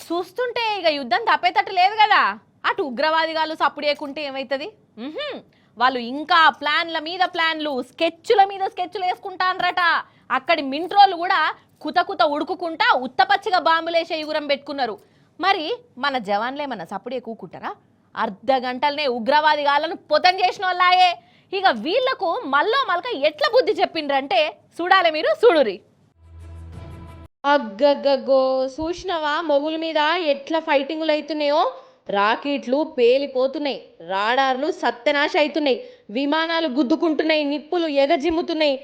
చూస్తుంటే ఇక యుద్ధం తప్పేటట్టు లేదు కదా. అటు ఉగ్రవాదిగాలు సప్పుడు చేయకుంటే ఏమవుతుంది? వాళ్ళు ఇంకా ప్లాన్ల మీద ప్లాన్లు, స్కెచ్ల మీద స్కెచ్లు వేసుకుంటాన్రట. అక్కడి మింట్రోలు కూడా కుత ఉడుకుకుంటా ఉత్తపచ్చిగా బాంబులేసే యుగురం పెట్టుకున్నారు. మరి మన జవాన్లేమన్నా సప్పుడే కూకుంటారా? అర్ధ గంటలనే ఉగ్రవాదిగాలను పొతం చేసిన వాళ్ళాయే. ఇక వీళ్లకు మల్లో మలక ఎట్లా బుద్ధి చెప్పిండ్రంటే చూడాలి, మీరు చూడురి. అగ్గగ్గో, చూసినవా మొగుల మీద ఎట్లా ఫైటింగులు అవుతున్నాయో? రాకెట్లు పేలిపోతున్నాయి, రాడార్లు సత్యనాశ అవుతున్నాయి, విమానాలు గుద్దుకుంటున్నాయి, నిప్పులు ఎగజిమ్ముతున్నాయి.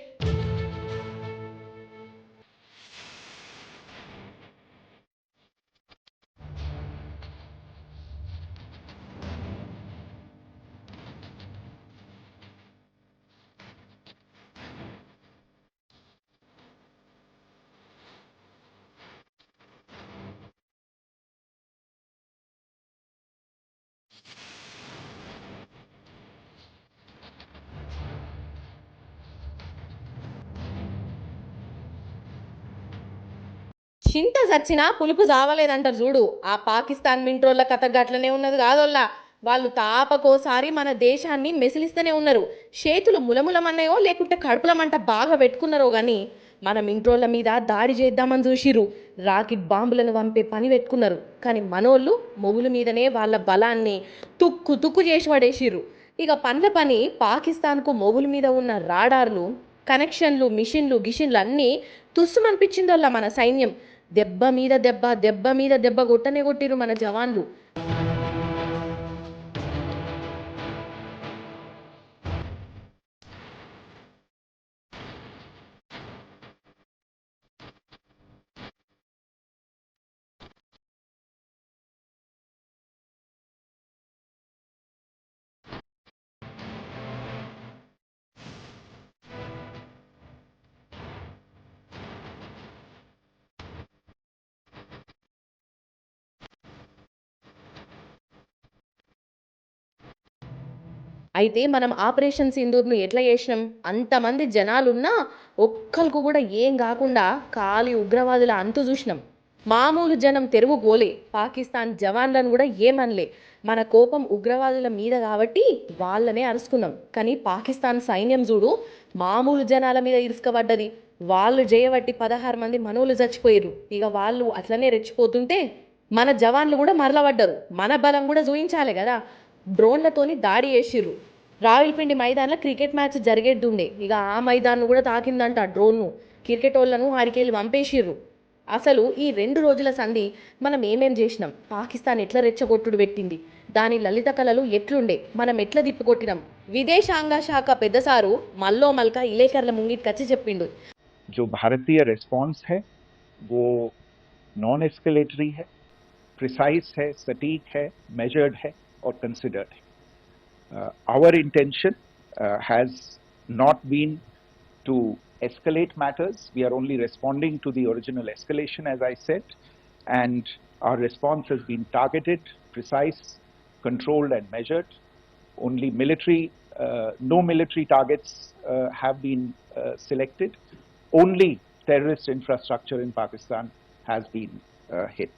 చింత చచ్చినా పులుపు చావలేదంటారు చూడు. ఆ పాకిస్తాన్ మింట్రోళ్ళ కథ గట్లనే ఉన్నది కాదోల్లా. వాళ్ళు తాపకోసారి మన దేశాన్ని మెసిలిస్తూనే ఉన్నారు. చేతులు ములములమన్నాయో లేకుంటే కడుపులమంట బాగా పెట్టుకున్నారో కానీ మన మింట్రోళ్ళ మీద దాడి చేద్దామని చూసిర్రు. రాకెట్ బాంబులను పంపే పని పెట్టుకున్నారు. కానీ మనోళ్ళు మొగుల మీదనే వాళ్ళ బలాన్ని తుక్కు చేసి పడేసిర్రు. ఇక పని పాకిస్తాన్కు మొగుల మీద ఉన్న రాడార్లు, కనెక్షన్లు, మిషన్లు గిషన్లు అన్నీ తుస్సుమనిపించిందోళ్ళ మన సైన్యం. దెబ్బ మీద దెబ్బ, దెబ్బ మీద దెబ్బ కొట్టనే కొట్టిరు మన జవాన్లు. అయితే మనం ఆపరేషన్ సింధూర్ను ఎట్లా చేసినాం? అంతమంది జనాలున్నా ఒక్కరికి కూడా ఏం కాకుండా ఖాళీ ఉగ్రవాదుల అంతు చూసినాం. మామూలు జనం తెరువు పోలే, పాకిస్తాన్ జవాన్లను కూడా ఏమనలే. మన కోపం ఉగ్రవాదుల మీద కాబట్టి వాళ్ళనే అరుచుకున్నాం. కానీ పాకిస్తాన్ సైన్యం చూడు, మామూలు జనాల మీద ఇరుసుకబడ్డది. వాళ్ళు చేయబట్టి 16 మంది మనోళ్ళు చచ్చిపోయారు. ఇక వాళ్ళు అట్లనే రెచ్చిపోతుంటే మన జవాన్లు కూడా మరలబడ్డారు. మన బలం కూడా చూయించాలి కదా. డ్రోన్లతోని దాడి చేసిర్రు. రావిల్పిండి మైదానంలో క్రికెట్ మ్యాచ్ జరిగేద్దుండే. ఇక ఆ మైదాన్ని కూడా తాకిందంట డ్రోన్ను. క్రికెట్ వాళ్ళను ఆడికెళ్ళి పంపేసిర్రు. అసలు ఈ 2 రోజుల సంధి మనం ఏమేం చేసినాం, పాకిస్తాన్ ఎట్లా రెచ్చగొట్టుడు పెట్టింది, దాని లలిత కళలు ఎట్లుండే, మనం ఎట్లా తిప్పికొట్టినాం, విదేశాంగ శాఖ పెద్దసారు మల్లో మల్క ఇలేకర్ల ముంగిట్కొచ్చి చెప్పిండు. जो भारतीय रेस्पॉन्स है वो नॉन एस्केलेटरी है, प्रिसाइज है, सटीक है, मेजर्ड है और कंसिडर्ड है. Our intention has not been to escalate matters. We are only responding to the original escalation, as I said, and our response has been targeted, precise, controlled and measured. Only no military targets have been selected. Only terrorist infrastructure in Pakistan has been hit.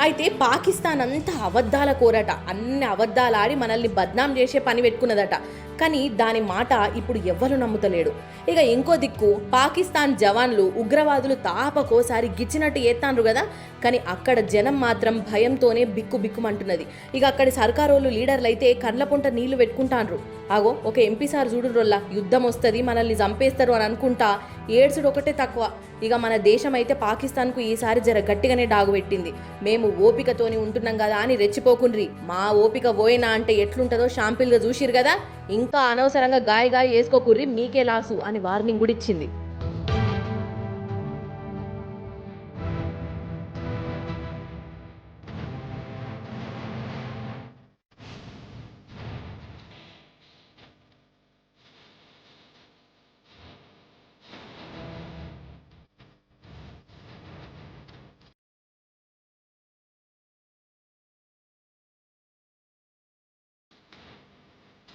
అయితే పాకిస్తాన్ అంతా అబద్ధాల కోరట. అన్ని అబద్ధాలు ఆడి మనల్ని బద్నాం చేసే పని పెట్టుకున్నదట. కానీ దాని మాట ఇప్పుడు ఎవ్వరు నమ్ముతలేడు. ఇక ఇంకో దిక్కు పాకిస్తాన్ జవాన్లు ఉగ్రవాదులు తాపకోసారి గిచ్చినట్టు ఏత్తాండ్రు కదా. కానీ అక్కడ జనం మాత్రం భయంతోనే బిక్కుబిక్కుమంటున్నది. ఇక అక్కడి సర్కారోళ్ళు లీడర్లు అయితే కండ్ల పొంట నీళ్లు పెట్టుకుంటాండ్రు. ఆగో ఒక ఎంపీ సార్ చూడురోల్లా, యుద్ధం వస్తుంది మనల్ని చంపేస్తారు అని అనుకుంటా ఏడ్చుడు ఒకటే తక్కువ. ఇక మన దేశం అయితే పాకిస్తాన్కు ఈసారి జర గట్టిగానే డాగు పెట్టింది. మేము ఓపికతోని ఉంటున్నాం కదా అని రెచ్చిపోకుండ్రి, మా ఓపిక పోయినా అంటే ఎట్లుంటుందో షాంపిల్గా చూసిరు కదా, ఇంకా అనవసరంగా గాయ వేసుకోకుర్రి, మీకే లాసు అని వార్నింగ్ కూడా ఇచ్చింది.